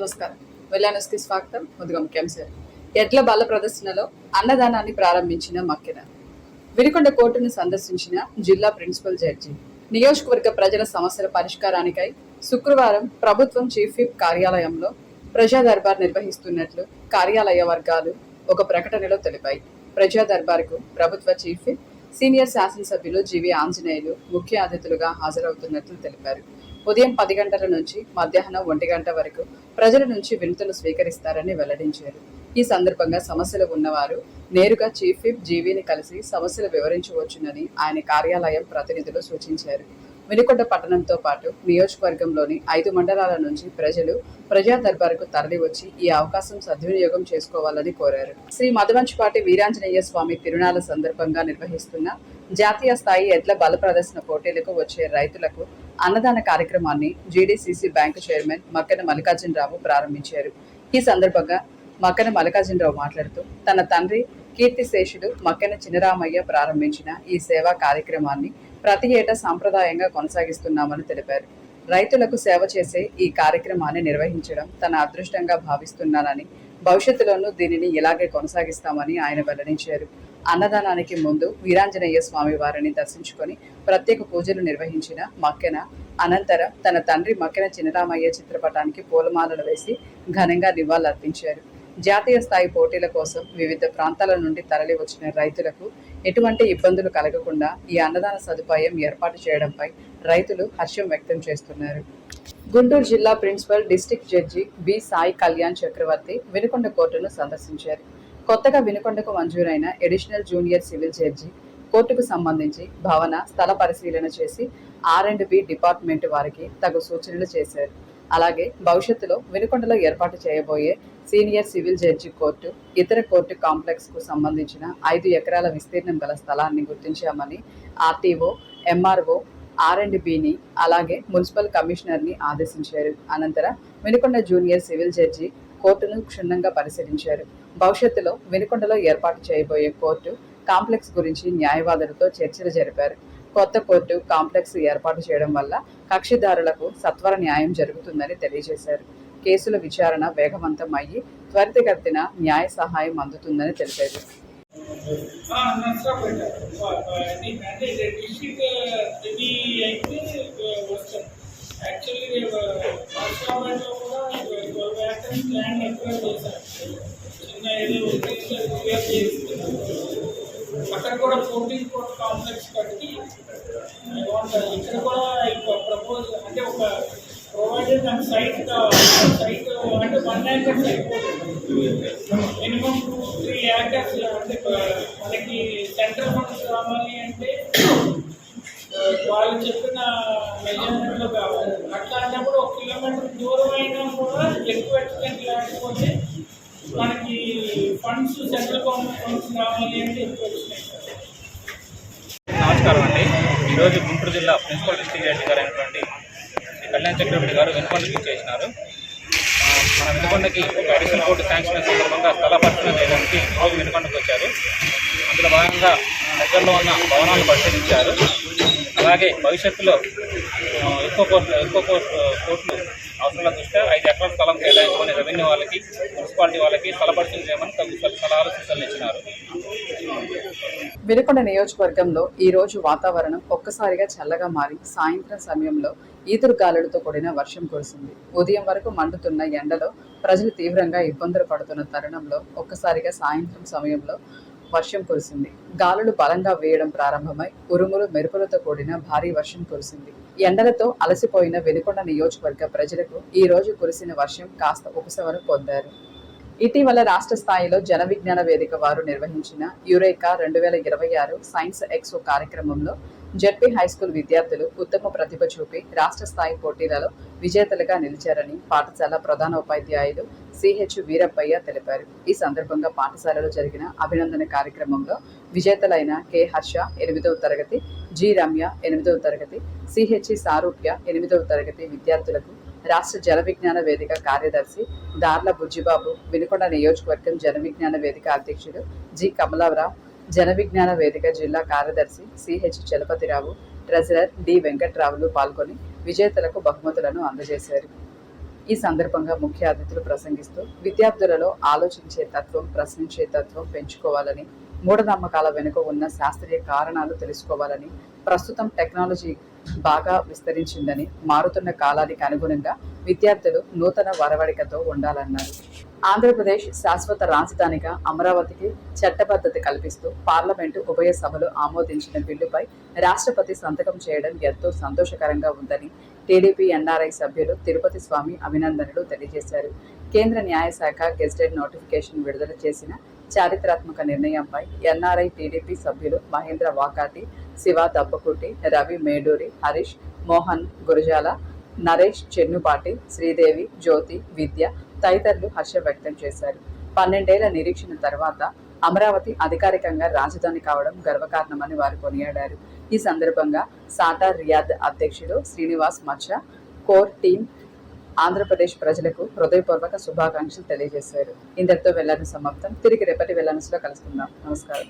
నమస్కారం. వెల్లానస్కి స్వాగతం. ముందుగా ముఖ్యాంశాలు. ఎడ్ల బల ప్రదర్శనలో అన్నదానాన్ని ప్రారంభించిన మక్కెన. వినుకొండ కోర్టును సందర్శించిన జిల్లా ప్రిన్సిపల్ జడ్జి. నియోజకవర్గ ప్రజల సమస్యల పరిష్కారానికై శుక్రవారం ప్రభుత్వం చీఫ్ విప్ కార్యాలయంలో ప్రజా దర్బార్ నిర్వహిస్తున్నట్లు కార్యాలయ వర్గాలు ఒక ప్రకటనలో తెలిపాయి. ప్రజా దర్బార్కు ప్రభుత్వ చీఫ్ విప్, సీనియర్ శాసనసభ్యులు జీవి ఆంజనేయులు ముఖ్య అతిథులుగా హాజరవుతున్నట్లు తెలిపారు. ఉదయం 10 గంటల నుంచి మధ్యాహ్నం 1 గంట వరకు ప్రజల నుంచి వినతులు స్వీకరిస్తారని వెల్లడించారు. ఈ సందర్భంగా సమస్యలు ఉన్నవారు నేరుగా చీఫ్ విప్ జీవీని కలిసి సమస్యలు వివరించవచ్చునని ఆయన కార్యాలయం ప్రతినిధులు సూచించారు. వినుకొండ పట్టణంతో పాటు నియోజకవర్గంలోని 5 మండలాల నుంచి ప్రజలు ప్రజా దర్బారుకు తరలివచ్చి ఈ అవకాశం సద్వినియోగం చేసుకోవాలని కోరారు. శ్రీ మధువంశపాటి వీరాంజనేయ స్వామి తిరునాళ్ల సందర్భంగా నిర్వహిస్తున్న జాతీయ స్థాయి ఎడ్ల బల ప్రదర్శన పోటీలకు వచ్చే రైతులకు అన్నదాన కార్యక్రమాన్ని GDCC bank chairman Makkena Mallikarjunarao ప్రారంభించారు. ఈ సందర్భంగా మక్కెన మల్లికార్జునరావు మాట్లాడుతూ తన తండ్రి కీర్తిశేషుడు మక్కెన చినరామయ్య ప్రారంభించిన ఈ సేవా కార్యక్రమాన్ని ప్రతి ఏటా సాంప్రదాయంగా కొనసాగిస్తున్నామని తెలిపారు. రైతులకు సేవ చేసే ఈ కార్యక్రమాన్ని నిర్వహించడం తన అదృష్టంగా భావిస్తున్నానని, భవిష్యత్తులోనూ దీనిని ఇలాగే కొనసాగిస్తామని ఆయన వెల్లడించారు. అన్నదానానికి ముందు వీరాంజనేయ స్వామి వారిని దర్శించుకొని ప్రత్యేక పూజలు నిర్వహించిన మక్కెన అనంతరం తన తండ్రి మక్కెన చినరామయ్య చిత్రపటానికి పూలమాలలు వేసి ఘనంగా నివాళులర్పించారు. జాతీయ స్థాయి పోటీల కోసం వివిధ ప్రాంతాల నుండి తరలి వచ్చిన రైతులకు ఎటువంటి ఇబ్బందులు కలగకుండా ఈ అన్నదాన సదుపాయం ఏర్పాటు చేయడంపై రైతులు హర్షం వ్యక్తం చేస్తున్నారు. గుంటూరు జిల్లా principal district judge B Sai Kalyan Chakravarthi Vinukonda కోర్టును సందర్శించారు. కొత్తగా వినుకొండకు మంజూరైన అడిషనల్ జూనియర్ సివిల్ జడ్జి కోర్టుకు సంబంధించి భవన స్థల పరిశీలన చేసి R&B డిపార్ట్మెంట్ వారికి తగు సూచనలు చేశారు. అలాగే భవిష్యత్తులో వినుకొండలో ఏర్పాటు చేయబోయే సీనియర్ సివిల్ జడ్జి కోర్టు, ఇతర కోర్టు కాంప్లెక్స్ కు సంబంధించిన 5 ఎకరాల విస్తీర్ణం గల స్థలాన్ని గుర్తించామని ఆర్టీఓ, ఎంఆర్ఓ, R&Bని అలాగే మున్సిపల్ కమిషనర్ని ఆదేశించారు. అనంతరం వినుకొండ జూనియర్ సివిల్ జడ్జి కోర్టును క్షుణ్ణంగా పరిశీలించారు. భవిష్యత్తులో వినుకొండలో ఏర్పాటు చేయబోయే కోర్టు కాంప్లెక్స్ గురించి న్యాయవాదులతో చర్చలు జరిపారు. కొత్త కోర్టు కాంప్లెక్స్ ఏర్పాటు చేయడం వల్ల కక్షిదారులకు సత్వర న్యాయం జరుగుతుందని తెలియజేశారు. కేసుల విచారణ వేగవంతం అయ్యి త్వరితగతిన న్యాయ సహాయం అందుతుందని తెలిపారు. అక్కడ కూడా 14 కోట్ కాంప్లెక్స్ కట్టి ఇక్కడ కూడా ప్రపోజ్ అంటే ఒక ప్రొవైడెడ్ అండ్ సైట్ అంటే 1 ఏకర్ మినిమం 2-3 ఏకర్స్ అంటే మనకి సెంట్రల్ ఫండ్స్ రావాలి అంటే వాళ్ళు చెప్పిన మెజర్మెంట్లో కావాలి. అట్లాంటప్పుడు 1 కిలోమీటర్ దూరం అయినా కూడా ఎక్కువ ఎక్స్టెంట్ లేకపోతే మనకి ఫండ్స్ సెంట్రల్ గవర్నమెంట్ ఫండ్స్ రావాలి అంటే ఎక్కువ వచ్చినాయి. నమస్కారం అండి. ఈరోజు గుంటూరు జిల్లా ప్రిన్సిపల్ డిస్ట్రిక్ట్ జడ్జి గారు అయినటువంటి కళ్యాణ్ చక్రవర్తి గారు వినుకొండకి చేసినారు. మన వినుకొండకి ఒక అడిషనల్ కోర్టు శాంక్షన్ సందర్భంగా స్థల పరిశీలన చేయడానికి ఈరోజు వినుకొండకు వచ్చారు. అందులో భాగంగా దగ్గరలో ఉన్న భవనాలను పరిశీలించారు. అలాగే భవిష్యత్తులో ఎక్కువ కోర్టులు అవసరాల దృష్ట్యా 5 ఎకరాల స్థలం కేటాయించుకొని రెవెన్యూ వాళ్ళకి, మున్సిపాలిటీ వాళ్ళకి స్థల పరిశీలన చేయమని తగు సలహాలు సూచనలు ఇచ్చినారు. వినుకొండ నియోజకవర్గంలో ఈ రోజు వాతావరణం ఒక్కసారిగా చల్లగా మారి సాయంత్రం సమయంలో ఈదురు గాలులతో కూడిన వర్షం కురిసింది. ఉదయం వరకు మండుతున్న ఎండలో ప్రజలు తీవ్రంగా ఇబ్బందులు పడుతున్న తరుణంలో ఒక్కసారిగా సాయంత్రం సమయంలో వర్షం కురిసింది. గాలులు బలంగా వేయడం ప్రారంభమై ఉరుములు మెరుపులతో కూడిన భారీ వర్షం కురిసింది. ఎండలతో అలసిపోయిన వినుకొండ నియోజకవర్గ ప్రజలకు ఈ రోజు కురిసిన వర్షం కాస్త ఉపశమనం పొందారు. ఇటీవల రాష్ట్ర స్థాయిలో జన విజ్ఞాన వేదిక వారు నిర్వహించిన యురేకా 2026 సైన్స్ ఎక్స్పో కార్యక్రమంలో జెడ్పీ హైస్కూల్ విద్యార్థులు ఉత్తమ ప్రతిభ చూపి రాష్ట్ర స్థాయి పోటీలలో విజేతలుగా నిలిచారని పాఠశాల ప్రధాన ఉపాధ్యాయులు సిహెచ్ వీరప్పయ్య తెలిపారు. ఈ సందర్భంగా పాఠశాలలో జరిగిన అభినందన కార్యక్రమంలో విజేతలైన కె హర్ష 8వ తరగతి, జి రమ్య 8వ తరగతి, సిహెచ్ సారూప్య 8వ తరగతి విద్యార్థులకు రాష్ట్ర జన విజ్ఞాన వేదిక కార్యదర్శి దార్ల బుజ్జిబాబు, వినుకొండ నియోజకవర్గం జన విజ్ఞాన వేదిక అధ్యక్షుడు జి కమలారావు, జన విజ్ఞాన వేదిక జిల్లా కార్యదర్శి సిహెచ్ చలపతిరావు, ట్రెజరర్ డి వెంకట్రావులు పాల్గొని విజేతలకు బహుమతులను అందజేశారు. ఈ సందర్భంగా ముఖ్య అతిథులు ప్రసంగిస్తూ విద్యార్థులలో ఆలోచించే తత్వం, ప్రశ్నించే తత్వం పెంచుకోవాలని, మూఢనమ్మకాల వెనుక ఉన్న శాస్త్రీయ కారణాలు తెలుసుకోవాలని, ప్రస్తుతం టెక్నాలజీ బాగా విస్తరించిందని, మారుతున్న కాలానికి అనుగుణంగా విద్యార్థులు నూతన వరవడికతో ఉండాలన్నారు. ఆంధ్రప్రదేశ్ శాశ్వత రాజధానిగా అమరావతికి చట్టబద్ధత కల్పిస్తూ పార్లమెంటు ఉభయ సభలు ఆమోదించిన బిల్లుపై రాష్ట్రపతి సంతకం చేయడం ఎంతో సంతోషకరంగా ఉందని టీడీపీ ఎన్ఆర్ఐ సభ్యులు తిరుపతి స్వామి అభినందనలు తెలియజేశారు. కేంద్ర న్యాయశాఖ గెజిటెడ్ నోటిఫికేషన్ విడుదల చేసిన చారిత్రాత్మక నిర్ణయంపై ఎన్ఆర్ఐ టీడీపీ సభ్యులు మహేంద్ర వాకాటి, శివ దబ్బకుటి, రవి మేడూరి, హరీష్, మోహన్ గురజాల, నరేష్ చెన్నుపాటి, శ్రీదేవి, జ్యోతి, విద్య తదితరులు హర్షం వ్యక్తం చేశారు. 12 ఏళ్ల నిరీక్షణ తర్వాత అమరావతి అధికారికంగా రాజధాని కావడం గర్వకారణమని వారు కొనియాడారు. ఈ సందర్భంగా సాటా రియాద్ అధ్యక్షుడు శ్రీనివాస్ మచ్చా, కోర్ టీం ఆంధ్రప్రదేశ్ ప్రజలకు హృదయపూర్వక శుభాకాంక్షలు తెలియజేశారు. ఇంతటితో వెళ్లాను సమాప్తం. తిరిగి రేపటి వెళ్లానులో కలుసుకుందాం. నమస్కారం.